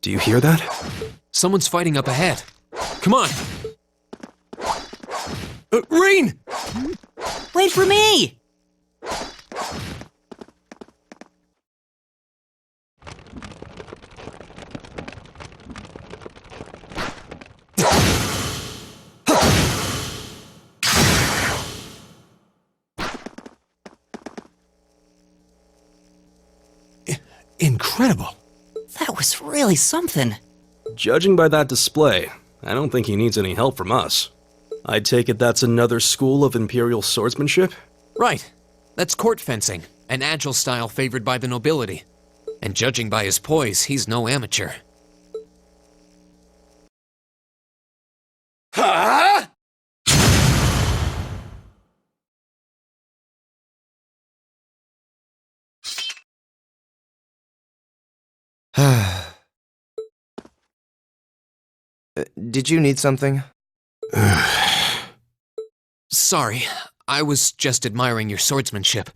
Do you hear that? Someone's fighting up ahead. Come on! Rain! Wait for me! Incredible. That was really something. Judging by that display, I don't think he needs any help from us. I take it that's another school of imperial swordsmanship? Right. That's court fencing, an agile style favored by the nobility. And judging by his poise, he's no amateur. Huh? Did you need something? Sorry, I was just admiring your swordsmanship.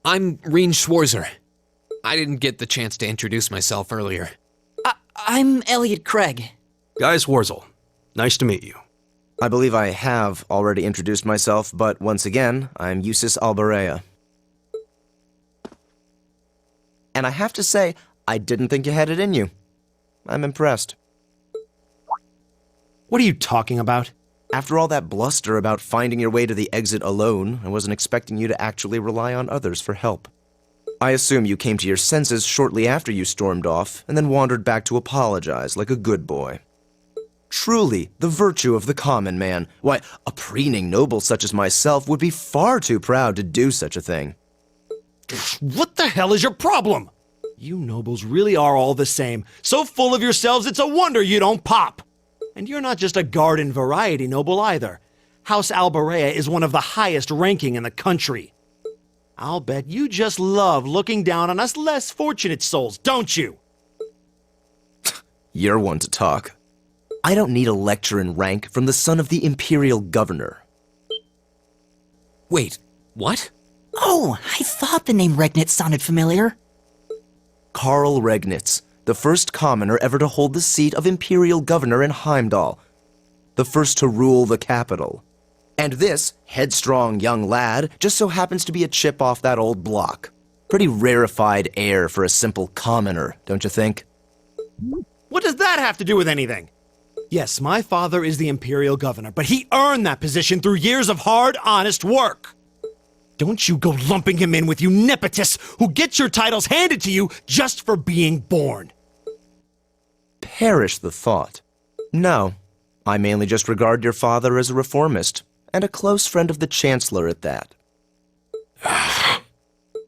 I'm Reen Schwarzer. I didn't get the chance to introduce myself earlier. I'm Elliot Craig. Guy Schwarzel. Nice to meet you. I believe I have already introduced myself, but once again, I'm Eustace Albarea. And I have to say, I didn't think you had it in you. I'm impressed. What are you talking about? After all that bluster about finding your way to the exit alone, I wasn't expecting you to actually rely on others for help. I assume you came to your senses shortly after you stormed off, and then wandered back to apologize like a good boy. Truly, the virtue of the common man. Why, a preening noble such as myself would be far too proud to do such a thing. What the hell is your problem? You nobles really are all the same. So full of yourselves, it's a wonder you don't pop. And you're not just a garden variety noble either. House Albarea is one of the highest ranking in the country. I'll bet you just love looking down on us less fortunate souls, don't you? You're one to talk. I don't need a lecture in rank from the son of the Imperial Governor. Wait, what? Oh, I thought the name Regnitz sounded familiar. Karl Regnitz, the first commoner ever to hold the seat of Imperial Governor in Heimdall. The first to rule the capital. And this headstrong young lad just so happens to be a chip off that old block. Pretty rarefied air for a simple commoner, don't you think? What does that have to do with anything? Yes, my father is the Imperial Governor, but he earned that position through years of hard, honest work. Don't you go lumping him in with you nepotists who get your titles handed to you just for being born. Perish the thought. No, I mainly just regard your father as a reformist, and a close friend of the Chancellor at that.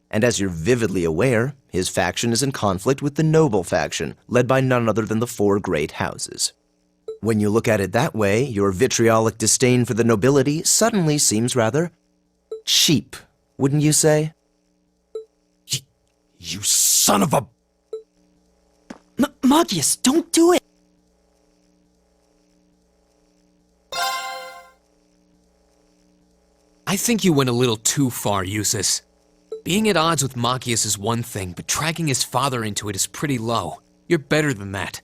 And as you're vividly aware, his faction is in conflict with the noble faction, led by none other than the four great houses. When you look at it that way, your vitriolic disdain for the nobility suddenly seems rather cheap, wouldn't you say? You son of a... Machias, don't do it! I think you went a little too far, Eustace. Being at odds with Machias is one thing, but dragging his father into it is pretty low. You're better than that.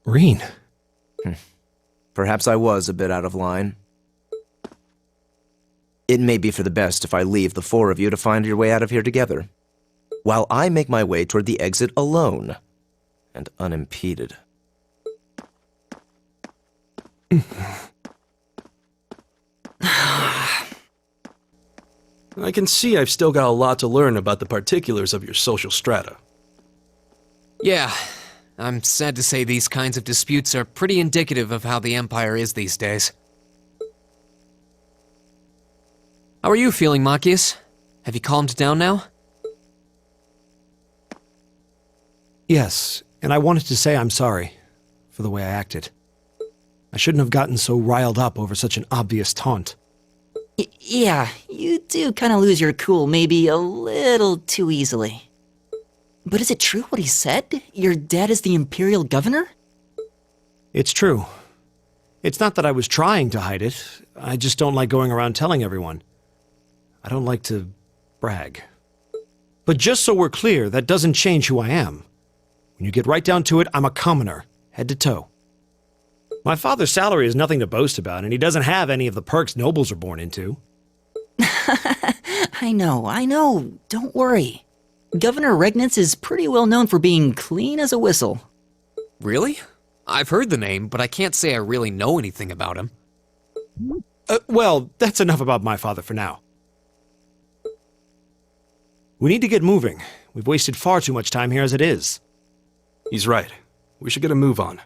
Reen. Perhaps I was a bit out of line. It may be for the best if I leave the four of you to find your way out of here together, while I make my way toward the exit alone and unimpeded. I can see I've still got a lot to learn about the particulars of your social strata. Yeah, I'm sad to say these kinds of disputes are pretty indicative of how the Empire is these days. How are you feeling, Machias? Have you calmed down now? Yes, and I wanted to say I'm sorry for the way I acted. I shouldn't have gotten so riled up over such an obvious taunt. Yeah, you do kind of lose your cool maybe a little too easily. But is it true what he said? Your dad is the Imperial Governor? It's true. It's not that I was trying to hide it. I just don't like going around telling everyone. I don't like to brag. But just so we're clear, that doesn't change who I am. When you get right down to it, I'm a commoner, head to toe. My father's salary is nothing to boast about, and he doesn't have any of the perks nobles are born into. I know. Don't worry. Governor Regnitz is pretty well known for being clean as a whistle. Really? I've heard the name, but I can't say I really know anything about him. Well, that's enough about my father for now. We need to get moving. We've wasted far too much time here as it is. He's right. We should get a move on.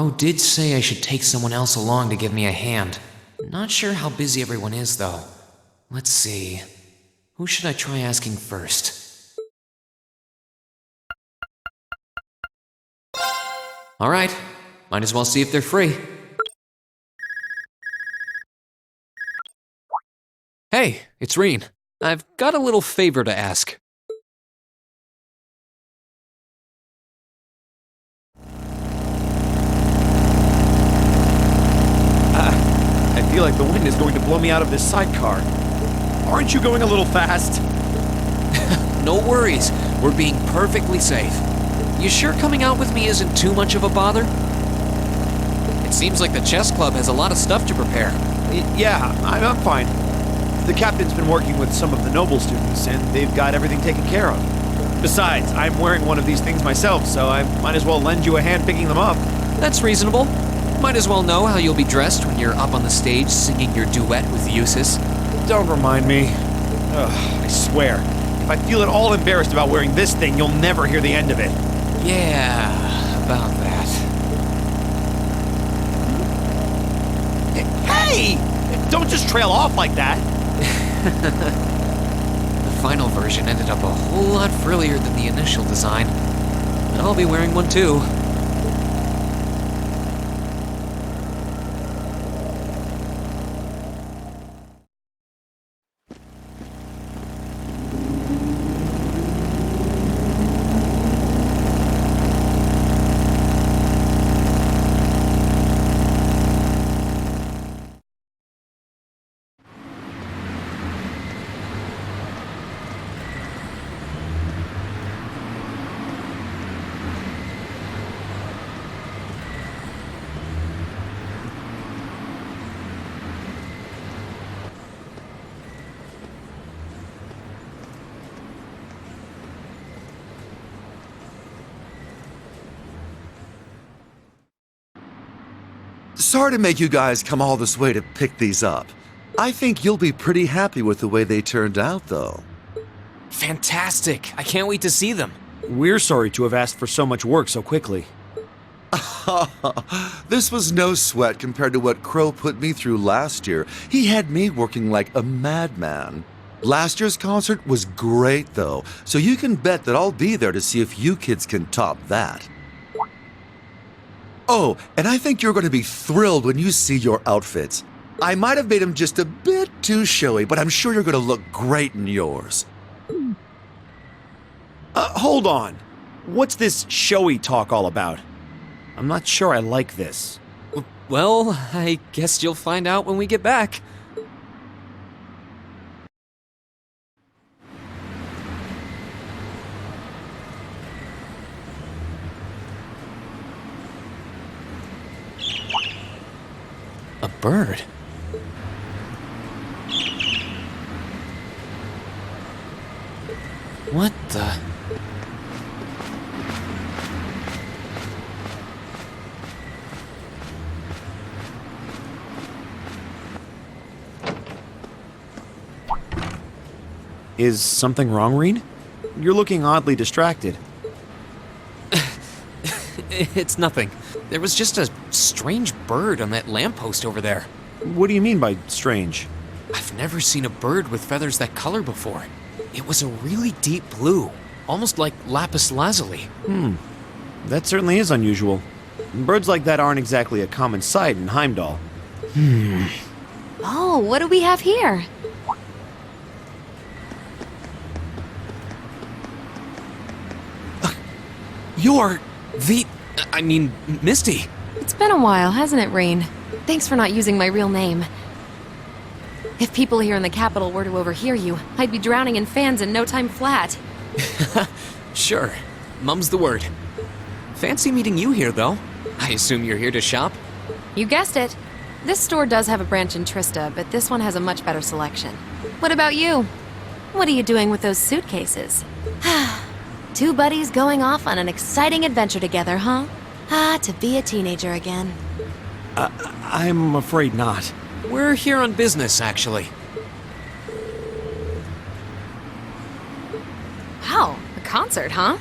Crow did say I should take someone else along to give me a hand. Not sure how busy everyone is, though. Let's see. Who should I try asking first? Alright, might as well see if they're free. Hey, it's Reen. I've got a little favor to ask. I feel like the wind is going to blow me out of this sidecar. Aren't you going a little fast? No worries, we're being perfectly safe. You sure coming out with me isn't too much of a bother? It seems like the chess club has a lot of stuff to prepare. Yeah, I'm fine. The captain's been working with some of the noble students, and they've got everything taken care of. Besides, I'm wearing one of these things myself, so I might as well lend you a hand picking them up. That's reasonable. Might as well know how you'll be dressed when you're up on the stage singing your duet with Eustace. Don't remind me. Ugh, I swear, if I feel at all embarrassed about wearing this thing, you'll never hear the end of it. Yeah, about that. Hey! Don't just trail off like that. The final version ended up a whole lot frillier than the initial design. I'll be wearing one too. Sorry to make you guys come all this way to pick these up. I think you'll be pretty happy with the way they turned out, though. Fantastic! I can't wait to see them. We're sorry to have asked for so much work so quickly. This was no sweat compared to what Crow put me through last year. He had me working like a madman. Last year's concert was great, though, so you can bet that I'll be there to see if you kids can top that. Oh, and I think you're going to be thrilled when you see your outfits. I might have made them just a bit too showy, but I'm sure you're going to look great in yours. Hold on. What's this showy talk all about? I'm not sure I like this. Well, I guess you'll find out when we get back. A bird? What the? Is something wrong, Reen? You're looking oddly distracted. It's nothing. There was just a strange bird on that lamppost over there. What do you mean by strange? I've never seen a bird with feathers that color before. It was a really deep blue, almost like lapis lazuli. That certainly is unusual. Birds like that aren't exactly a common sight in Heimdall. Oh, what do we have here? You're Misty. It's been a while, hasn't it, Rain? Thanks for not using my real name. If people here in the capital were to overhear you, I'd be drowning in fans in no time flat. Sure, mum's the word. Fancy meeting you here, though. I assume you're here to shop? You guessed it. This store does have a branch in Trista, but this one has a much better selection. What about you? What are you doing with those suitcases? Two buddies going off on an exciting adventure together, huh? To be a teenager again. I'm afraid not. We're here on business, actually. Wow, a concert, huh?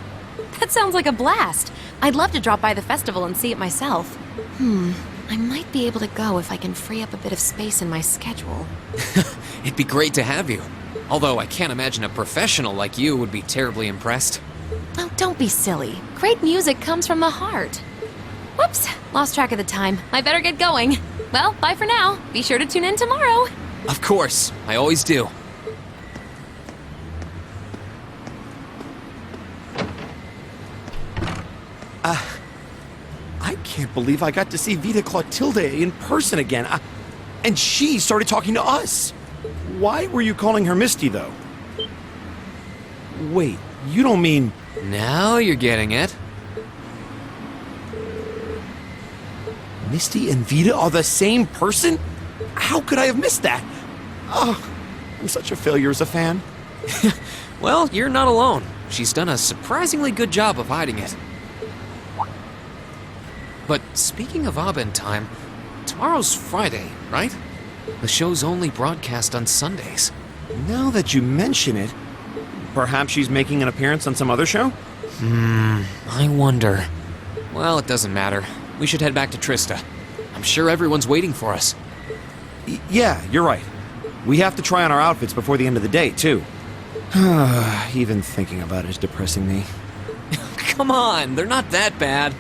That sounds like a blast. I'd love to drop by the festival and see it myself. I might be able to go if I can free up a bit of space in my schedule. It'd be great to have you. Although I can't imagine a professional like you would be terribly impressed. Oh, don't be silly. Great music comes from the heart. Whoops, lost track of the time. I better get going. Well, bye for now. Be sure to tune in tomorrow. Of course, I always do. I can't believe I got to see Vita Clotilde in person again. And she started talking to us. Why were you calling her Misty, though? Wait, you don't mean... Now you're getting it. Misty and Vita are the same person? How could I have missed that? Oh, I'm such a failure as a fan. Well, you're not alone. She's done a surprisingly good job of hiding it. But speaking of Abend time, tomorrow's Friday, right? The show's only broadcast on Sundays. Now that you mention it, perhaps she's making an appearance on some other show? I wonder. Well, it doesn't matter. We should head back to Trista. I'm sure everyone's waiting for us. Yeah, you're right. We have to try on our outfits before the end of the day, too. Even thinking about it is depressing me. Come on, they're not that bad.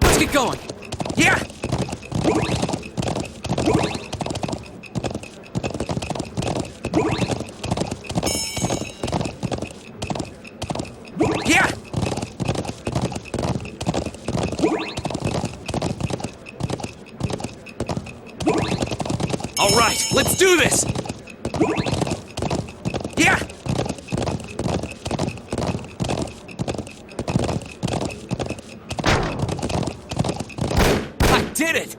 Let's get going. Yeah! Yeah! All right, let's do this! Yeah! I did it!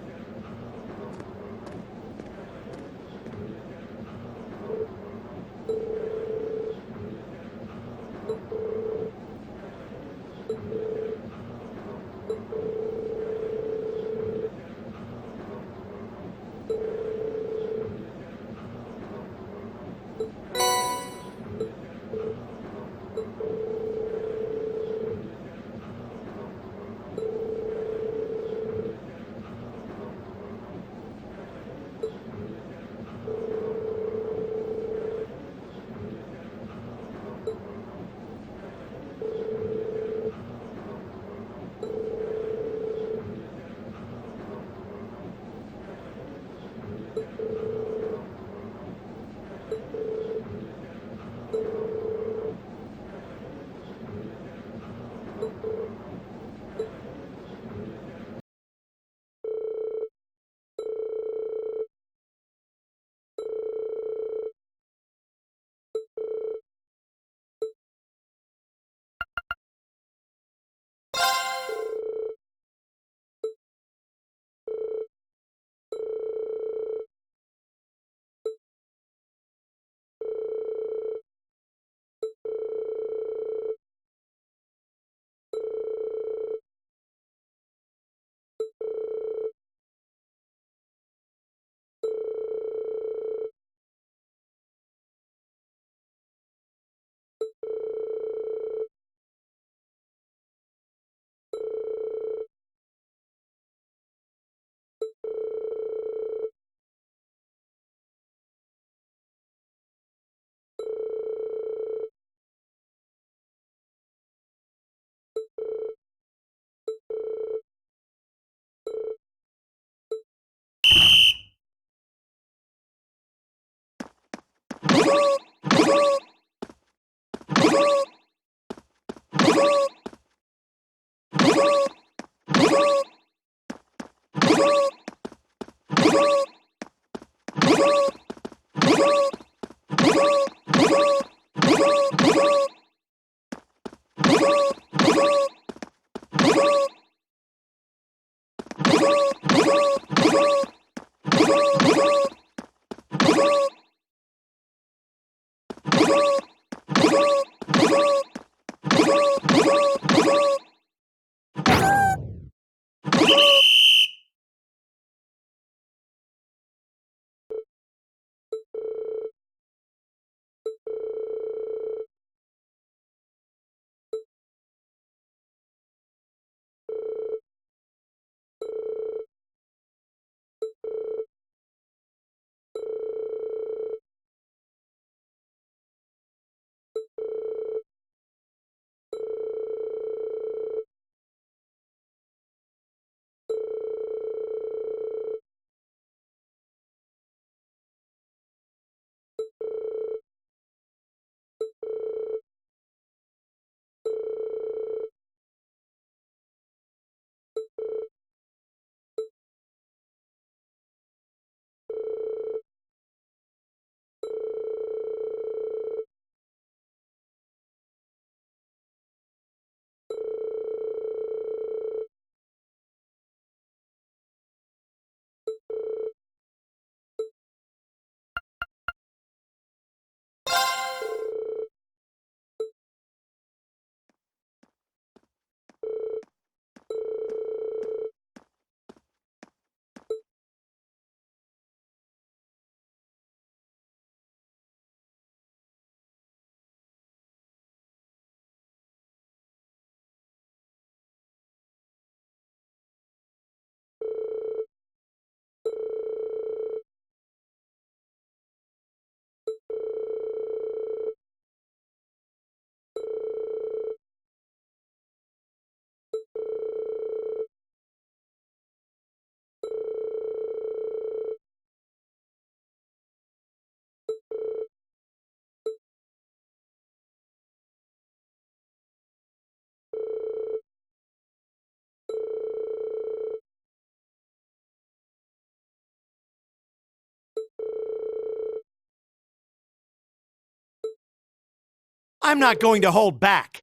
I'm not going to hold back.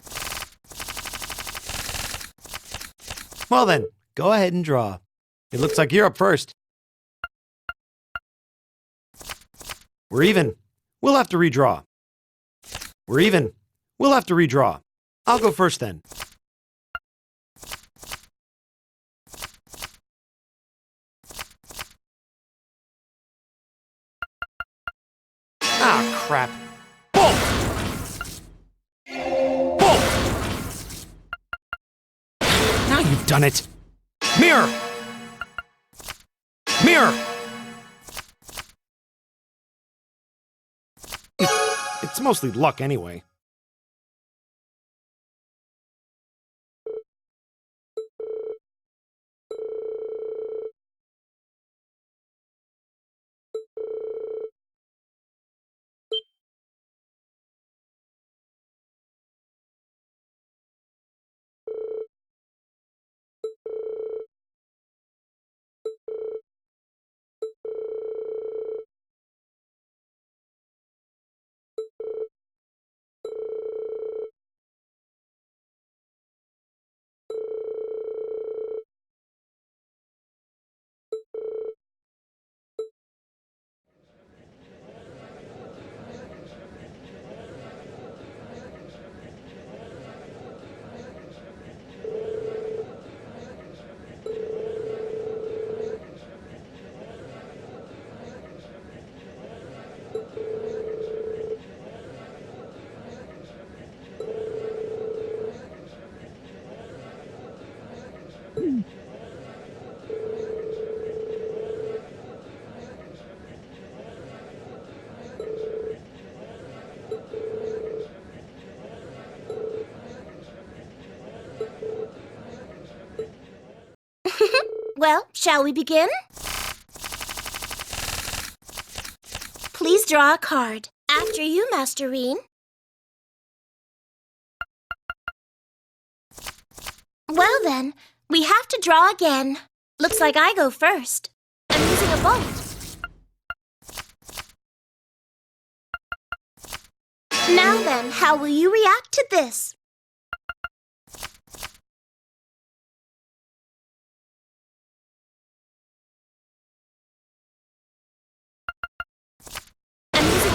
Well then, go ahead and draw. It looks like you're up first. We're even. We'll have to redraw. We're even. We'll have to redraw. I'll go first then. Ah, crap. Bull! Bull! Now you've done it. Mirror! Mirror! It's mostly luck anyway. Well, shall we begin? Please draw a card. After you, Master Reen. Well then, we have to draw again. Looks like I go first. I'm using a bolt. Now then, how will you react to this?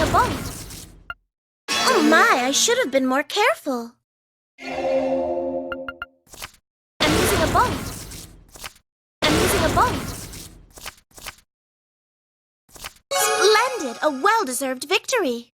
a bolt. Oh my, I should have been more careful. I'm using a bolt. I'm using a bolt. Splendid! A well-deserved victory.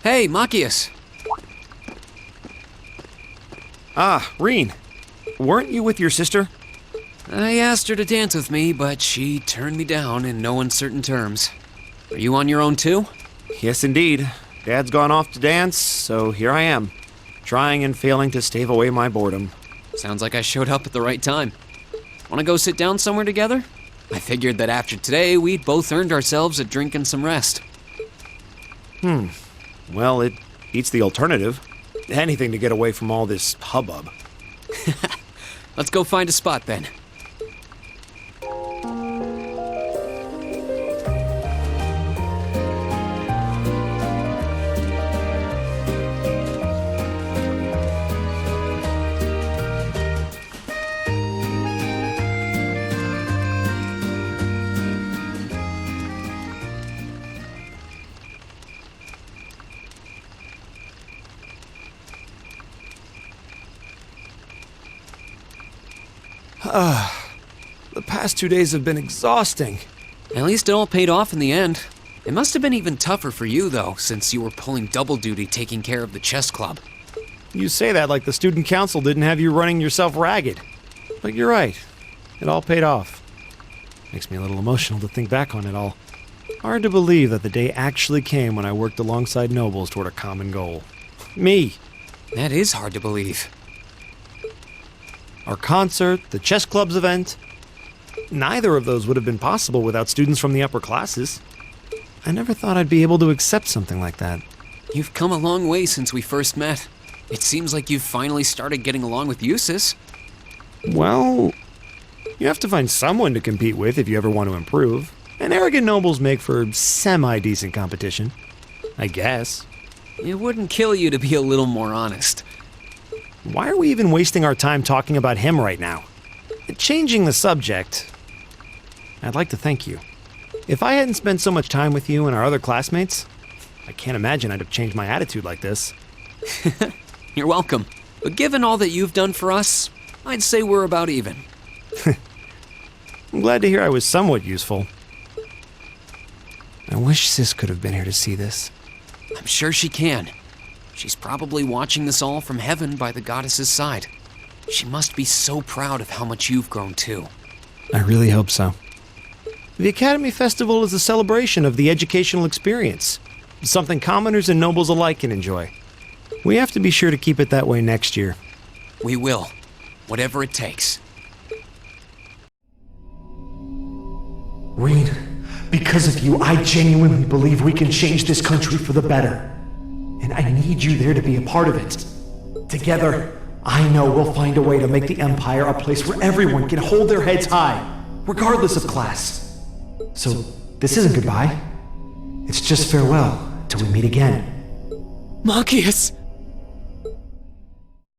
Hey, Machias. Ah, Reen. Weren't you with your sister? I asked her to dance with me, but she turned me down in no uncertain terms. Are you on your own too? Yes, indeed. Dad's gone off to dance, so here I am, trying and failing to stave away my boredom. Sounds like I showed up at the right time. Want to go sit down somewhere together? I figured that after today, we'd both earned ourselves a drink and some rest. Well, it beats the alternative. Anything to get away from all this hubbub. Let's go find a spot then. The past 2 days have been exhausting. At least it all paid off in the end. It must have been even tougher for you, though, since you were pulling double duty taking care of the chess club. You say that like the student council didn't have you running yourself ragged. But you're right. It all paid off. Makes me a little emotional to think back on it all. Hard to believe that the day actually came when I worked alongside nobles toward a common goal. Me. That is hard to believe. Our concert, the chess club's event. Neither of those would have been possible without students from the upper classes. I never thought I'd be able to accept something like that. You've come a long way since we first met. It seems like you've finally started getting along with Eustace. Well, you have to find someone to compete with if you ever want to improve. And arrogant nobles make for semi-decent competition. I guess. It wouldn't kill you to be a little more honest. Why are we even wasting our time talking about him right now? Changing the subject, I'd like to thank you. If I hadn't spent so much time with you and our other classmates, I can't imagine I'd have changed my attitude like this. You're welcome. But given all that you've done for us, I'd say we're about even. I'm glad to hear I was somewhat useful. I wish Sis could have been here to see this. I'm sure she can. She's probably watching this all from heaven by the goddess's side. She must be so proud of how much you've grown too. I really hope so. The Academy Festival is a celebration of the educational experience, something commoners and nobles alike can enjoy. We have to be sure to keep it that way next year. We will, whatever it takes. Reen, because of you, I genuinely believe we can change this country for the better. And I need you there to be a part of it. Together, I know we'll find a way to make the Empire a place where everyone can hold their heads high, regardless of class. So, this isn't goodbye. It's just farewell till we meet again. Machias!